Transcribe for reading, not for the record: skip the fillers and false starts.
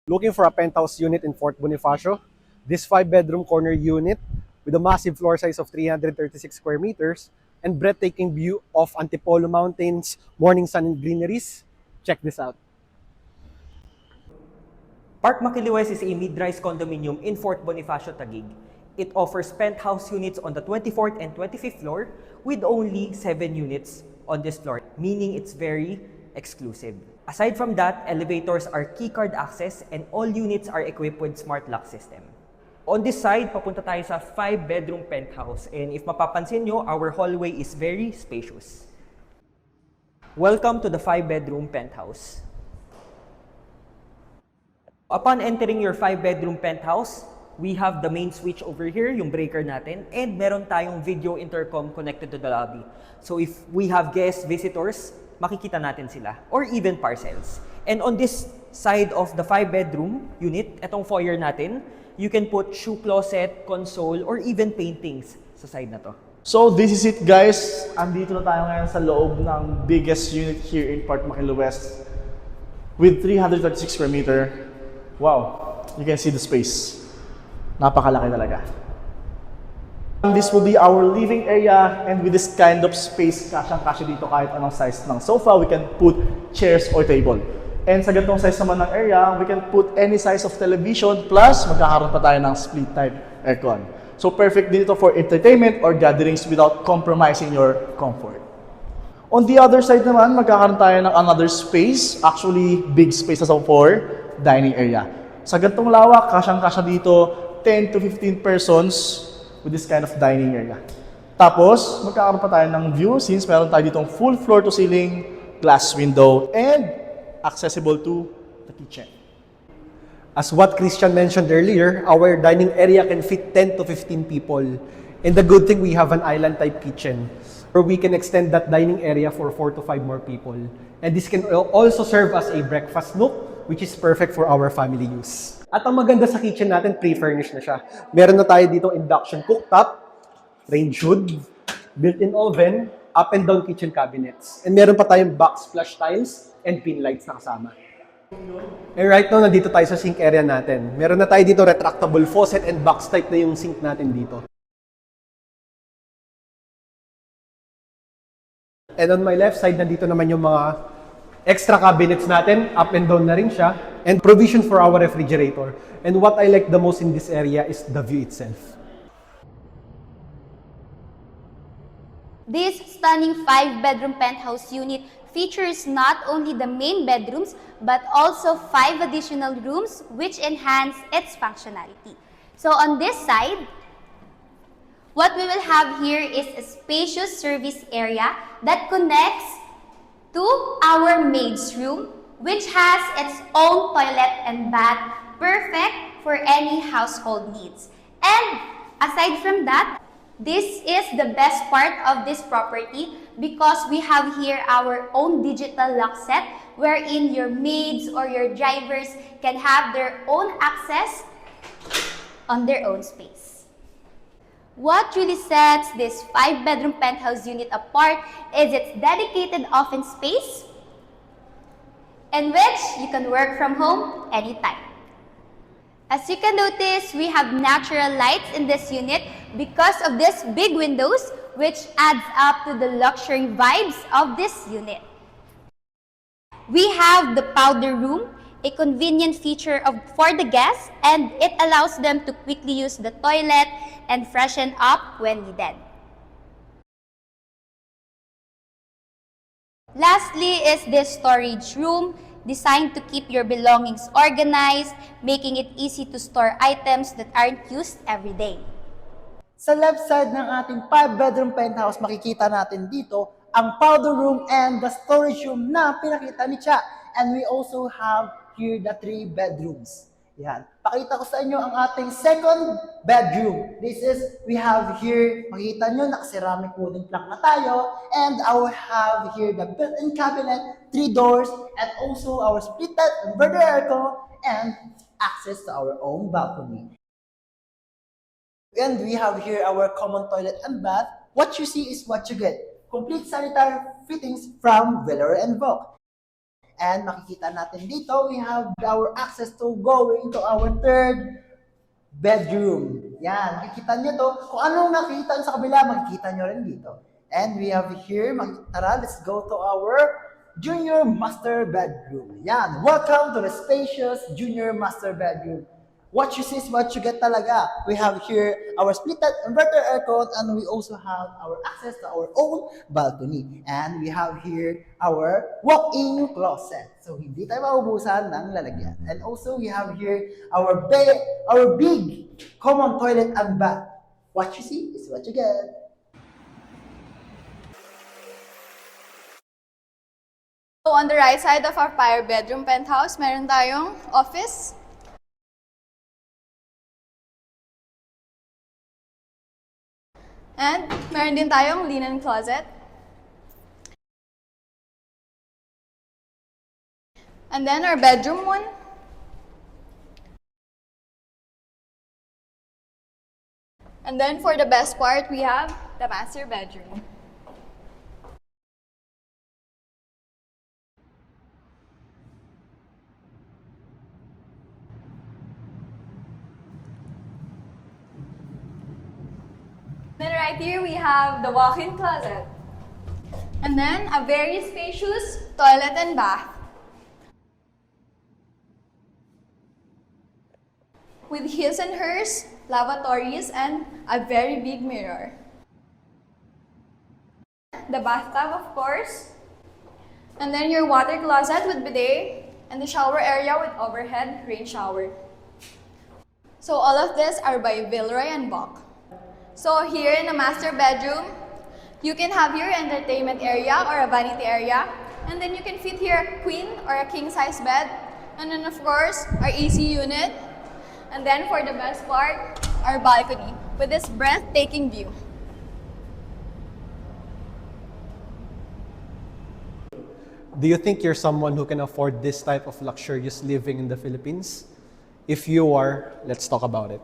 Looking for a penthouse unit in Fort Bonifacio? This 5-bedroom corner unit with a massive floor size of 336 square meters and breathtaking view of Antipolo Mountains, morning sun and greeneries. Check this out. Park Maquiliwes is a mid-rise condominium in Fort Bonifacio, Taguig. It offers penthouse units on the 24th and 25th floor with only 7 units on this floor, meaning it's very exclusive. Aside from that, elevators are keycard access and all units are equipped with smart lock system. On this side, papunta tayo sa 5-bedroom penthouse, and if mapapansin nyo, our hallway is very spacious. Welcome to the 5-bedroom penthouse. Upon entering your 5-bedroom penthouse, we have the main switch over here, yung breaker natin, and meron tayong video intercom connected to the lobby. So if we have guests, visitors, makikita natin sila, or even parcels. And on this side of the 5-bedroom unit, etong foyer natin, you can put shoe closet, console, or even paintings sa side na to. So this is it guys, andito na tayo ngayon sa loob ng biggest unit here in Park Maquiliwes with 336 square meter. Wow, you can see the space. Napakalaki talaga. This will be our living area, and with this kind of space, kasyang-kasya dito kahit anong size ng sofa, we can put chairs or table. And sa ganitong size naman ng area, we can put any size of television, plus magkakaroon pa tayo ng split type aircon. So perfect din ito for entertainment or gatherings without compromising your comfort. On the other side naman, magkakaroon tayo ng another space, actually big space as for dining area. Sa ganitong lawak, kasyang-kasya dito, 10 to 15 persons with this kind of dining area. Tapos, magkakaroon pa tayo ng view since meron tayo ditong full floor to ceiling, glass window, and accessible to the kitchen. As what Christian mentioned earlier, our dining area can fit 10 to 15 people. And the good thing, we have an island-type kitchen where we can extend that dining area for 4 to 5 more people. And this can also serve as a breakfast nook, which is perfect for our family use. At ang maganda sa kitchen natin, pre-furnished na siya. Meron na tayo dito induction cooktop, range hood, built-in oven, up and down kitchen cabinets. And meron pa tayong box flush tiles and pin lights na kasama. And right now, nandito tayo sa sink area natin. Meron na tayo dito retractable faucet and box type na yung sink natin dito. And on my left side, nandito naman yung mga extra cabinets natin. Up and down na rin siya. And provision for our refrigerator. And what I like the most in this area is the view itself. This stunning 5-bedroom penthouse unit features not only the main bedrooms, but also 5 additional rooms which enhance its functionality. So on this side, what we will have here is a spacious service area that connects to our maid's room, which has its own toilet and bath, perfect for any household needs. And aside from that, this is the best part of this property because we have here our own digital lock set wherein your maids or your drivers can have their own access on their own space. What really sets this 5-bedroom penthouse unit apart is its dedicated office space in which you can work from home anytime. As you can notice, we have natural lights in this unit because of these big windows, which adds up to the luxury vibes of this unit. We have the powder room, a convenient feature for the guests, and it allows them to quickly use the toilet and freshen up when needed. Lastly is this storage room, designed to keep your belongings organized, making it easy to store items that aren't used every day. Sa left side ng ating 5-bedroom penthouse, makikita natin dito ang powder room and the storage room na pinakita ni Cha. And we also have here the 3 bedrooms. Yan. Pakita ko sa inyo ang ating second bedroom. This is, we have here, makikita nyo, naka-ceramic wooden plank na tayo. And I will have here the built-in cabinet, 3 doors, and also our split-type inverter aircon, and access to our own balcony. And we have here our common toilet and bath. What you see is what you get. Complete sanitary fittings from Velour and Vogue. And makikita natin dito, we have our access to going to our third bedroom. Yan, makikita nyo to. Kung anong nakikita sa kabila, makikita nyo rin dito. And we have here, tara, let's go to our junior master bedroom. Yan, welcome to the spacious junior master bedroom. What you see is what you get talaga. We have here our split inverter aircon, and we also have our access to our own balcony. And we have here our walk-in closet. So hindi tayo maubusan ng lalagyan. And also we have here our big common toilet and bath. What you see is what you get. So on the right side of our 5-bedroom penthouse, meron tayong office. And meron din tayong linen closet. And then our bedroom one. And then for the best part, we have the master bedroom. Then right here we have the walk-in closet. And then a very spacious toilet and bath. With his and hers, lavatories, and a very big mirror. The bathtub, of course. And then your water closet with bidet, and the shower area with overhead rain shower. So all of this are by Villeroy and Bock. So here in the master bedroom, you can have your entertainment area or a vanity area, and then you can fit here a queen or a king size bed, and then of course our AC unit, and then for the best part, our balcony with this breathtaking view. Do you think you're someone who can afford this type of luxurious living in the Philippines? If you are, let's talk about it.